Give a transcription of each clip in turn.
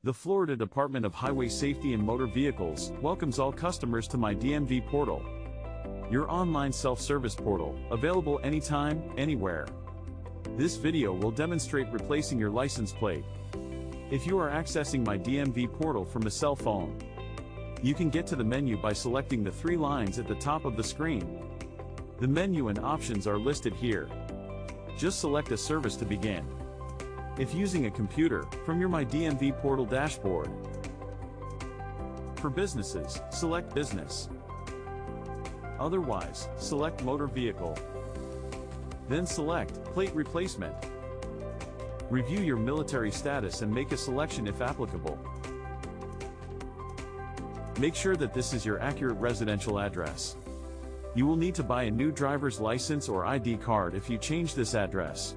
The Florida Department of Highway Safety and Motor Vehicles welcomes all customers to MyDMV portal, your online self-service portal, available anytime, anywhere. This video will demonstrate replacing your license plate. If you are accessing MyDMV portal from a cell phone, you can get to the menu by selecting the three lines at the top of the screen. The menu and options are listed here. Just select a service to begin. If using a computer, from your MyDMV portal dashboard. For businesses, select Business. Otherwise, select Motor Vehicle. Then select Plate Replacement. Review your military status and make a selection if applicable. Make sure that this is your accurate residential address. You will need to buy a new driver's license or ID card if you change this address.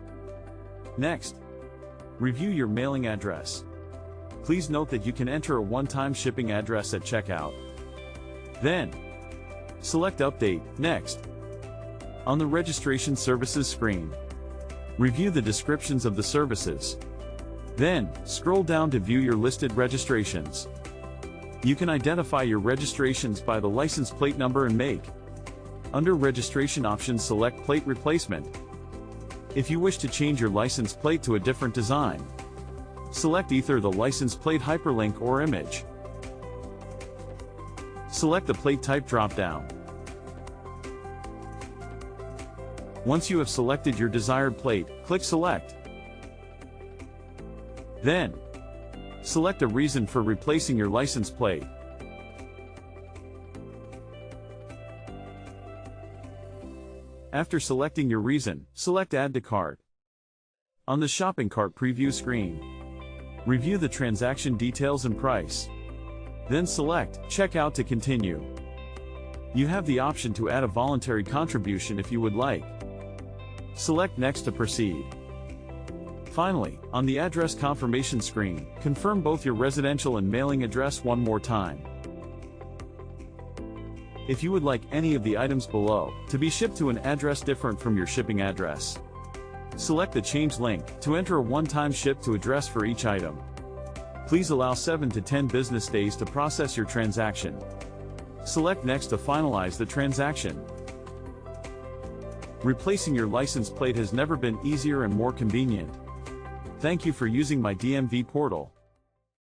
Next, review your mailing address. Please note that you can enter a one-time shipping address at checkout. Then, select Update, Next. On the Registration Services screen, review the descriptions of the services. Then, scroll down to view your listed registrations. You can identify your registrations by the license plate number and make. Under Registration Options, select Plate Replacement. If you wish to change your license plate to a different design, select either the license plate hyperlink or image. Select the plate type drop-down. Once you have selected your desired plate, click Select. Then, select a reason for replacing your license plate. After selecting your reason, select Add to Cart. On the shopping cart preview screen, review the transaction details and price. Then select Checkout to continue. You have the option to add a voluntary contribution if you would like. Select Next to proceed. Finally, on the address confirmation screen, confirm both your residential and mailing address one more time. If you would like any of the items below to be shipped to an address different from your shipping address, select the Change link to enter a one-time ship to address for each item. Please allow 7 to 10 business days to process your transaction. Select Next to finalize the transaction. Replacing your license plate has never been easier and more convenient. Thank you for using MyDMV portal.